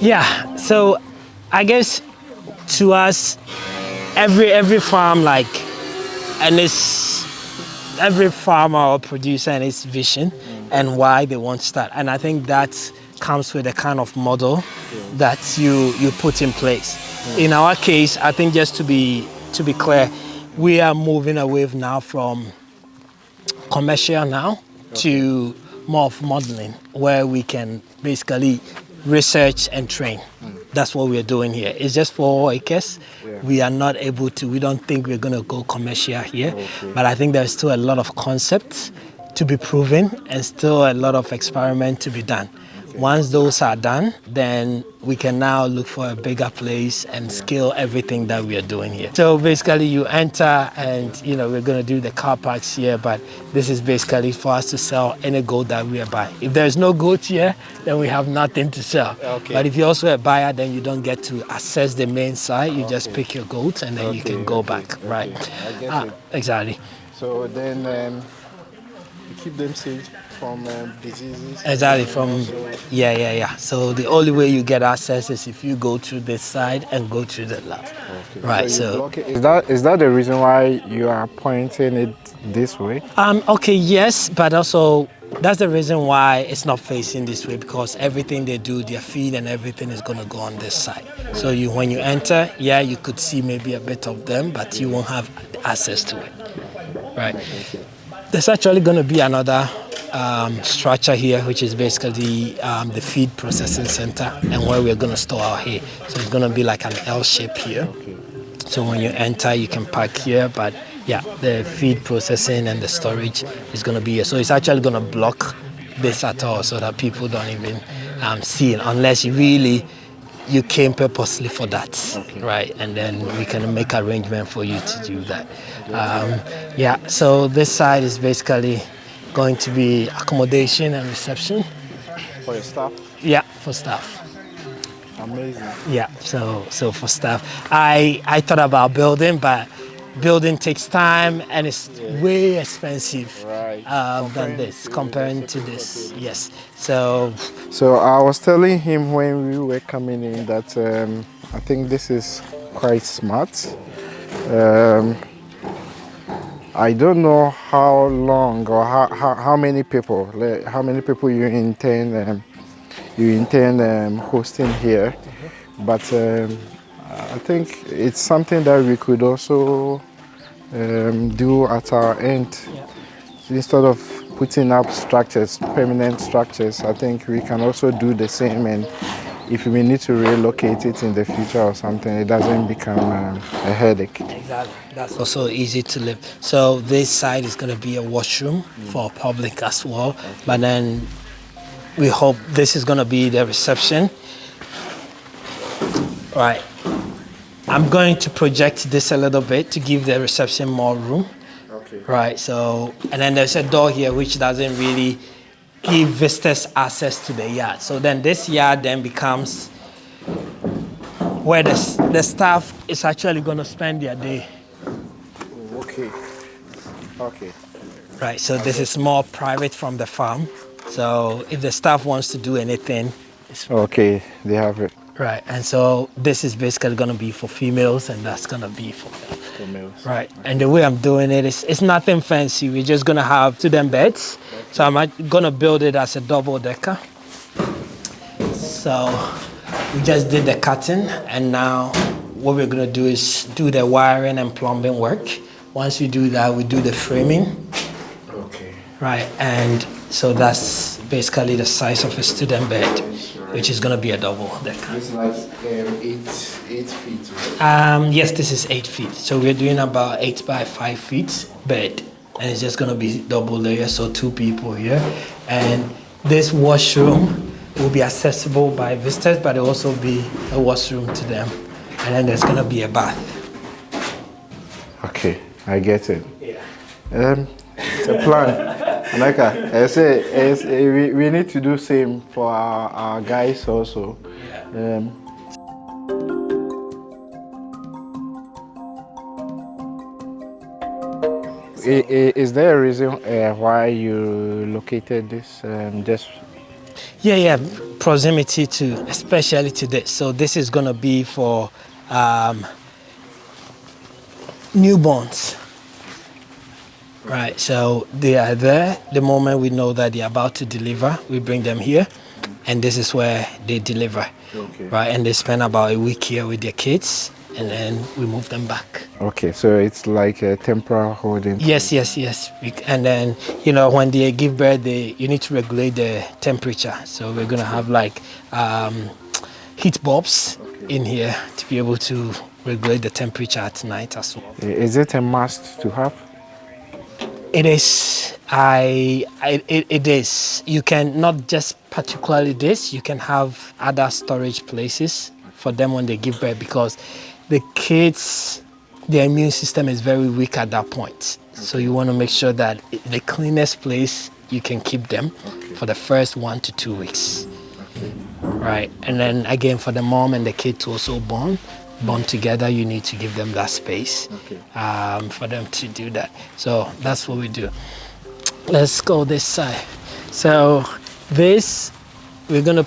Yeah, so I guess to us, every farm and it's every farmer or producer and its vision and why they want to start. And I think that comes with the kind of model that you put in place. In our case, I think just to be clear, we are moving away now from commercial now to more of modeling, where we can basically research and train. That's what we're doing here. It's just 4 acres. We are not able to, we don't think we're going to go commercial here, but I think there's still a lot of concepts to be proven and still a lot of experiment to be done. Once those are done, then we can now look for a bigger place and scale everything that we are doing here. So basically you enter and, we're going to do the car parks here, but this is basically for us to sell any goat that we are buying. If there's no goat here, then we have nothing to sell. But if you're also a buyer, then you don't get to access the main side. You just pick your goat and then you can go back, right? I get it. Exactly. So then you keep them safe from diseases. Exactly, yeah. So the only way you get access is if you go through this side and go through the lab. Right, so is that the reason why you are pointing it this way? Okay, yes, but also that's the reason why it's not facing this way, because everything they do, their feed and everything is going to go on this side. So when you enter, you could see maybe a bit of them, but you won't have access to it. Right. There's actually going to be another structure here, which is basically the feed processing center and where we're going to store our hay. So it's going to be like an L shape here. So when you enter, you can park here, but the feed processing and the storage is going to be here. So it's actually going to block this at all so that people don't even see it, unless you came purposely for that, right? And then we can make arrangement for you to do that. So this side is basically going to be accommodation and reception. For your staff? Yeah, for staff. Amazing. Yeah, so for staff. I thought about building, but building takes time and it's way expensive than this, comparing to this. Yes. So I was telling him when we were coming in that I think this is quite smart. I don't know how long or how many people you intend hosting here, but I think it's something that we could also do at our end. Instead of putting up structures, permanent structures, I think we can also do the same, and if we need to relocate it in the future or something, it doesn't become a headache. Exactly. That's also easy to live. So this side is going to be a washroom for public as well, but then we hope this is going to be the reception. Right. I'm going to project this a little bit to give the reception more room. Right, so, and then there's a door here which doesn't really give visitors access to the yard. So then this yard then becomes where the staff is actually going to spend their day. Okay. Right, so this is more private from the farm. So if the staff wants to do anything, they have it. Right, and so this is basically going to be for females, and that's going to be for males. Right, and the way I'm doing it is it's nothing fancy. We're just going to have 2 beds. So I'm going to build it as a double decker. So we just did the cutting, and now what we're going to do is do the wiring and plumbing work. Once we do that, we do the framing. Right, and so that's basically the size of a student bed, which is going to be a double decker. It's like 8 feet, right? Yes, this is 8 feet. So we're doing about 8 by 5 feet bed, and it's just going to be double layer, so 2 people here. And this washroom will be accessible by visitors, but it'll also be a washroom to them. And then there's going to be a bath. Okay, I get it. Yeah. It's a plan. Like I say, we need to do same for our guys also. Is there a reason why you located this just Yeah, proximity to, especially to this. So this is gonna be for newborns. Right, so they are there. The moment we know that they're about to deliver, we bring them here, and this is where they deliver. Okay. Right, and they spend about a week here with their kids, and then we move them back. Okay, so it's like a temporary holding. Yes. And then, you know, when they give birth, you need to regulate the temperature. So we're gonna have like heat bulbs in here to be able to regulate the temperature at night as well. Is it a must to have? It is. It is. You can not just particularly this. You can have other storage places for them when they give birth, because the kids, their immune system is very weak at that point. So you want to make sure that the cleanest place you can keep them for the first 1 to 2 weeks. Right, and then again for the mom and the kid to also born together, you need to give them that space for them to do that. So that's what we do. Let's go this side. So this, we're gonna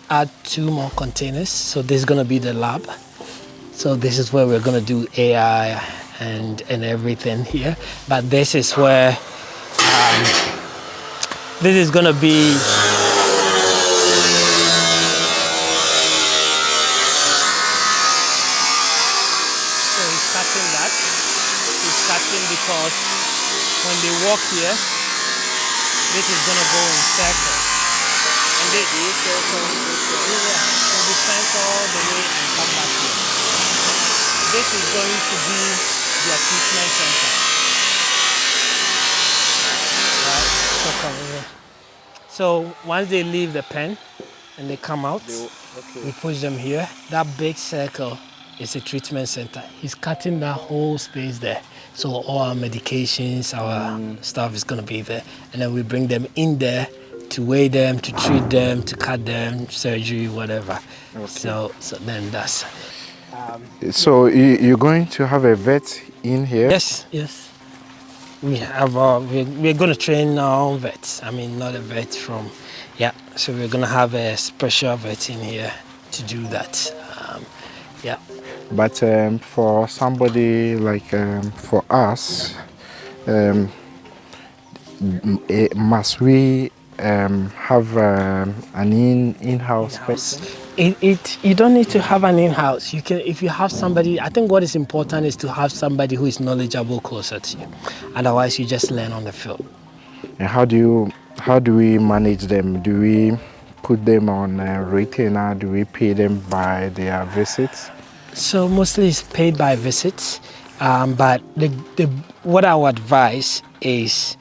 add 2 more containers. So this is gonna be the lab. So this is where we're gonna do AI and everything here. But this is where this is gonna be. Because when they walk here, this is gonna go in circle, and they will be sent all the way and come back here. This is going to be their treatment center. Right, so come here. So once they leave the pen and they come out, we push them here. That big circle is a treatment center. He's cutting that whole space there. So all our medications, our stuff is gonna be there. And then we bring them in there to weigh them, to treat them, to cut them, surgery, whatever. Okay. So then that's... So you're going to have a vet in here? Yes. We have we're gonna train our own vets. I mean, not a vet from... Yeah, so we're gonna have a special vet in here to do that. Yeah. But for somebody like for us, must we have an in-house person? You don't need to have an in-house. You can, if you have somebody. I think what is important is to have somebody who is knowledgeable closer to you. Otherwise, you just learn on the field. And how do we manage them? Do we put them on a retainer? Do we pay them by their visits? So mostly it's paid by visits, but what I would advise is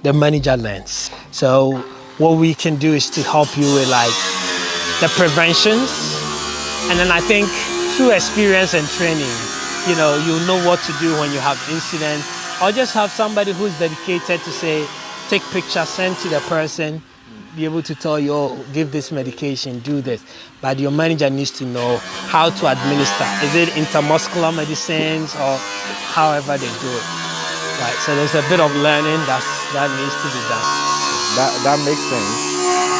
the manager learns. So what we can do is to help you with like the preventions, and then I think through experience and training, you know, you'll know what to do when you have incidents, or just have somebody who's dedicated to say, take pictures, send to the person, be able to tell you, oh, give this medication, do this. But your manager needs to know how to administer. Is it intramuscular medicines or however they do it? Right, so there's a bit of learning that needs to be done. That makes sense.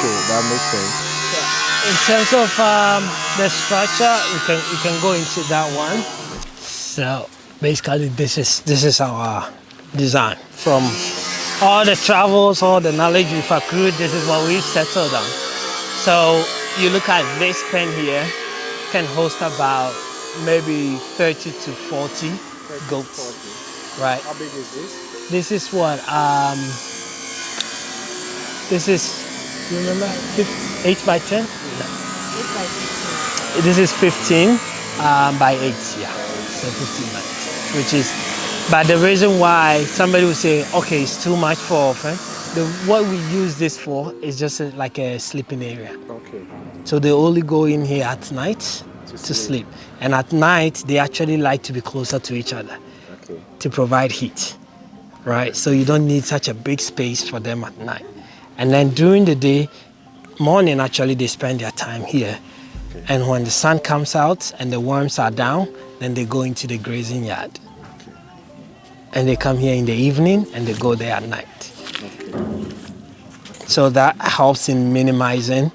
Okay, that makes sense. Yeah. In terms of the structure, we can go into that one. So basically, this is our design. From all the travels, all the knowledge we've accrued, this is what we've settled on. So you look at this pen here, can host about maybe 30 to 40 goats. Right. How big is this? This is what? This is, you remember? 8 by 10? No. 8 by 15. This is 15 by 8, yeah. So 15 by 8, which is... But the reason why somebody will say, okay, it's too much for orphan, what we use this for is just like a sleeping area. Okay. So they only go in here at night to sleep. And at night, they actually like to be closer to each other to provide heat, right? So you don't need such a big space for them at night. And then during the day, morning, actually, they spend their time here. And when the sun comes out and the worms are down, then they go into the grazing yard. And they come here in the evening and they go there at night. So that helps in minimizing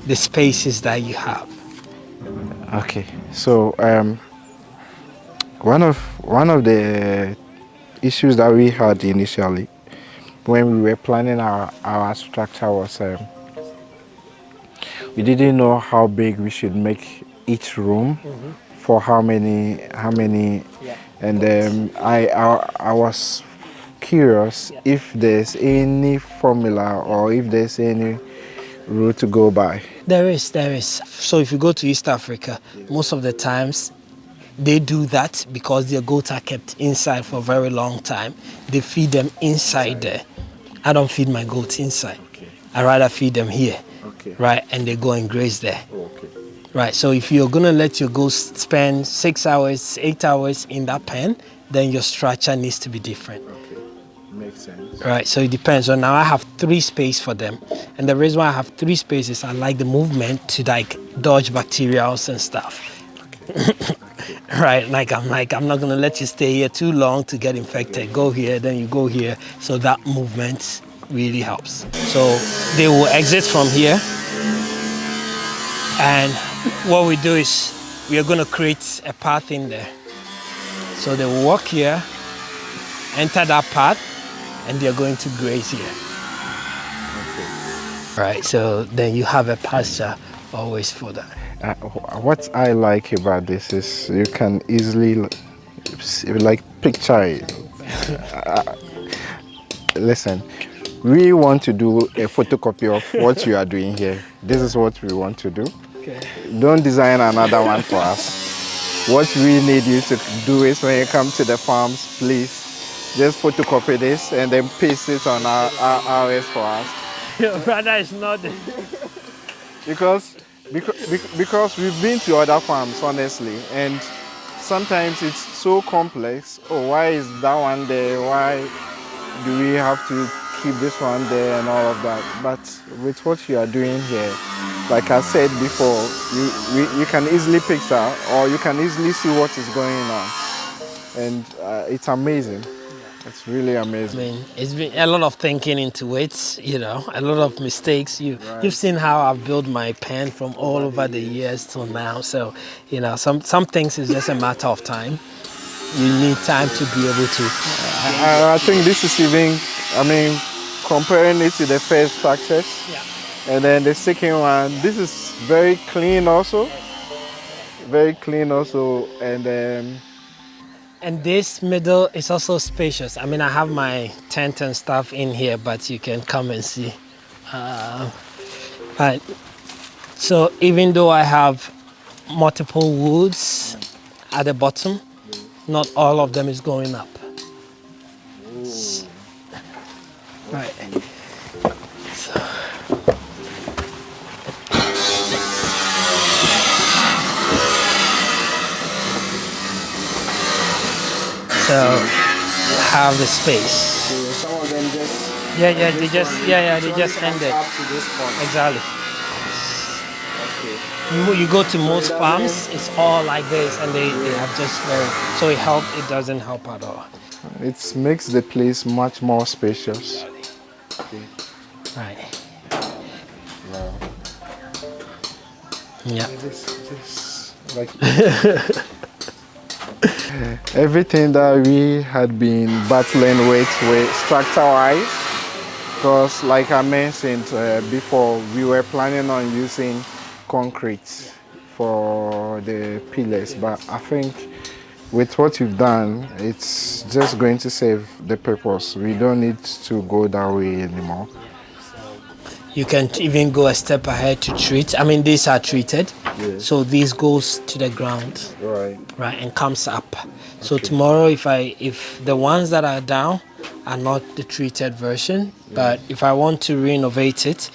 the spaces that you have. Okay. So one of the issues that we had initially when we were planning our structure was we didn't know how big we should make each room for how many and I was curious if there's any formula or if there's any rule to go by. There is. So if you go to East Africa, most of the times they do that because their goats are kept inside for a very long time. They feed them inside there. I don't feed my goats inside. I rather feed them here, right? And they go and graze there. Right, so if you're gonna let your goats spend 6 hours, 8 hours in that pen, then your structure needs to be different. Makes sense. Right, so it depends. So now I have 3 spaces for them. And the reason why I have 3 spaces, I like the movement to like dodge bacterials and stuff. Right, I'm not gonna let you stay here too long to get infected. Go here, then you go here. So that movement really helps. So they will exit from here. And what we do is we are gonna create a path in there. So they will walk here, enter that path, and they're going to graze here. Right, so then you have a pasture always for that. What I like about this is you can easily picture it. Listen, we want to do a photocopy of what you are doing here. This is what we want to do. Okay. Don't design another one for us. What we need you to do is when you come to the farms, please just photocopy this and then paste it on ours for us. Your brother is nodding. Because we've been to other farms, honestly, and sometimes it's so complex. Oh, why is that one there? Why do we have to keep this one there and all of that? But with what you are doing here, like I said before, you can easily picture or you can easily see what is going on, and it's amazing. It's really amazing. I mean, it's been a lot of thinking into it, a lot of mistakes. You've seen how I've built my pen from all over the years till now. So, some things is just a matter of time. You need time to be able to. I think this is even, comparing it to the first structures, and then the second one, this is very clean also. Very clean also, And this middle is also spacious. I mean, I have my tent and stuff in here, but you can come and see. Right. So even though I have multiple woods at the bottom, not all of them is going up. Right. So have the space. some of them just They just end it. up to this point. Exactly. Okay. You go to most farms, it's all like this, and they have just so it doesn't help at all. It makes the place much more spacious. Okay. Right. Wow. Yeah. This like everything that we had been battling with structure-wise, because like I mentioned before, we were planning on using concrete for the pillars, but I think with what you've done, it's just going to save the purpose. We don't need to go that way anymore. You can even go a step ahead to treat. I mean, these are treated, so this goes to the ground, right, and comes up. So tomorrow, if the ones that are down are not the treated version, but if I want to renovate it,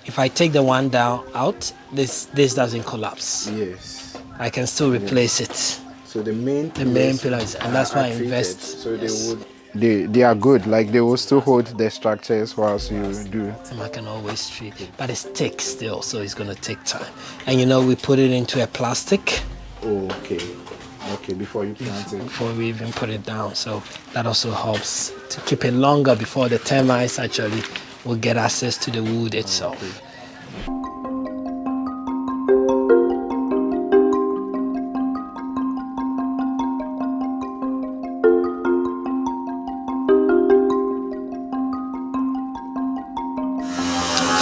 if I take the one down out, this doesn't collapse. Yes. I can still replace it. So the main pillars, and that's why I invest. So they are good. Like they will still hold the structures whilst you do. I can always treat it, but it's thick still, so it's gonna take time. And we put it into a plastic. Oh, okay. Okay, before you plant it. Before we even put it down, so that also helps to keep it longer before the termites actually will get access to the wood itself.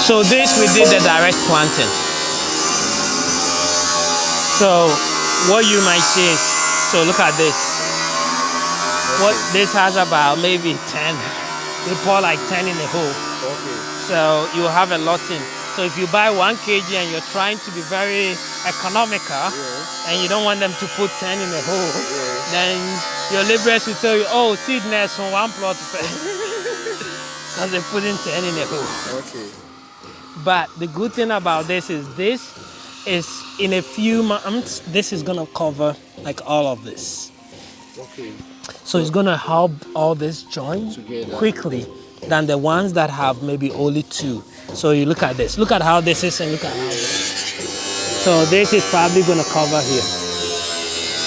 So this we did the direct planting. So what you might see is, so look at this. What this has about maybe 10. They pour like 10 in a hole. Okay. So you have a lot in. So if you buy 1 kg and you're trying to be very economical, and you don't want them to put 10 in a hole, then your laborers will tell you, oh, seed nest on 1 plot because they're putting 10 in a hole. Okay. But the good thing about this is in a few months, this is gonna cover like all of this. Okay. So it's gonna help all this join Together. quickly than the ones that have maybe only 2. So you look at this, look at how this is and look at how this. So this is probably gonna cover here.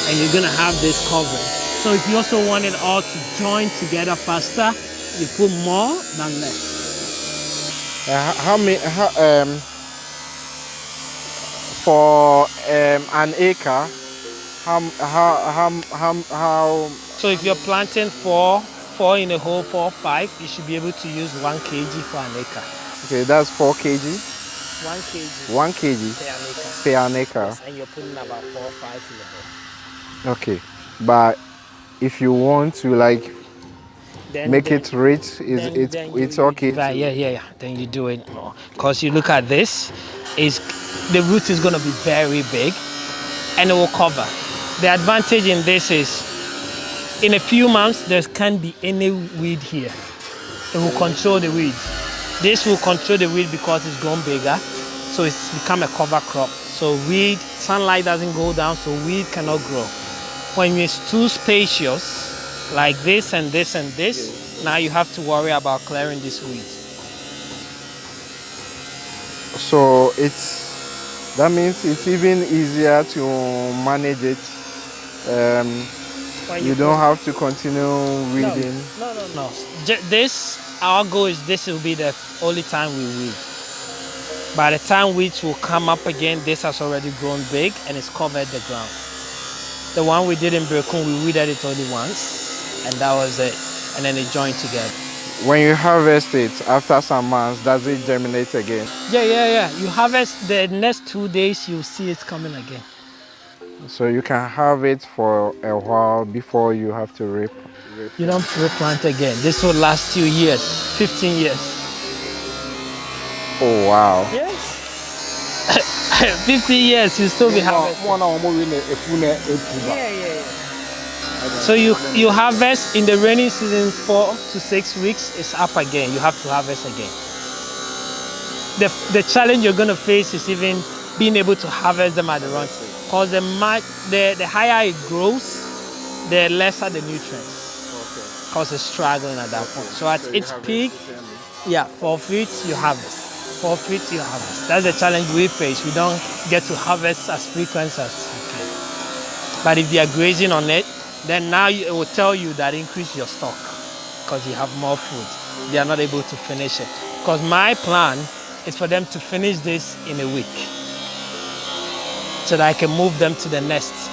And you're gonna have this covering. So if you also want it all to join together faster, you put more than less. How many? For an acre, how? So if you're planting 4 in a hole, 4, 5, you should be able to use 1 kg for an acre. Okay, that's 4 kg. 1 kg 1 kg per an acre. per an acre. Yes, and you're putting about 4 or 5 in the hole. Okay, but if you want to like make it rich, it's okay. Right, yeah. Then you do it more. Because you look at this, the root is going to be very big and it will cover. The advantage in this is in a few months, there can't be any weed here. It will control the weed. This will control the weed because it's grown bigger. So it's become a cover crop. So weed, sunlight doesn't go down, so weed cannot grow. When it's too spacious, like this and this and this, now you have to worry about clearing this weed. So that means it's even easier to manage it. You don't have to continue weeding. No. Our goal is this will be the only time we weed. By the time weeds will come up again, this has already grown big and it's covered the ground. The one we did in Brekun, we weeded it only once, and that was it. And then it joined together. When you harvest it, after some months, does it germinate again? Yeah. You harvest the next 2 days, you'll see it coming again. So you can have it for a while before you have to rip. You don't replant again. This will last you years, 15 years. Oh, wow. Yes. 50 years, you still be harvesting. Yeah. So you harvest in the rainy season 4 to 6 weeks, it's up again. You have to harvest again. The challenge you're going to face is even being able to harvest them at the right time. Because the higher it grows, the lesser the nutrients. Because it's struggling at that point. So at its peak, 4 feet you harvest. 4 feet you harvest. That's the challenge we face. We don't get to harvest as frequent as we can. But if they are grazing on it, then now it will tell you that increase your stock because you have more food. They are not able to finish it. Because my plan is for them to finish this in a week so that I can move them to the nest.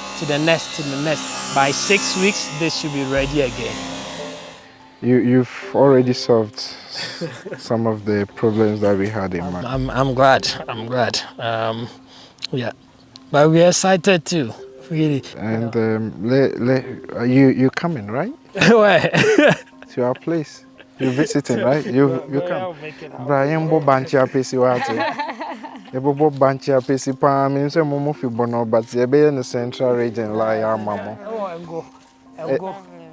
By 6 weeks, they should be ready again. You've already solved some of the problems that we had in mind. I'm glad. But we're excited too, really. And you coming, right? Where? To our place. You're visiting, right? You come. Brian Bo Bancha Pesi Water. Ebo Bancha Pesi Pam in some Momofi Bono, but the bay in the central region lie our mamma.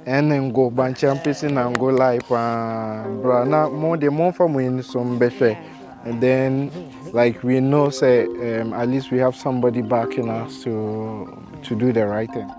And then go Bancha Pesi and go like Brana more the more from in some befe. And then like we know say at least we have somebody backing us to do the right thing.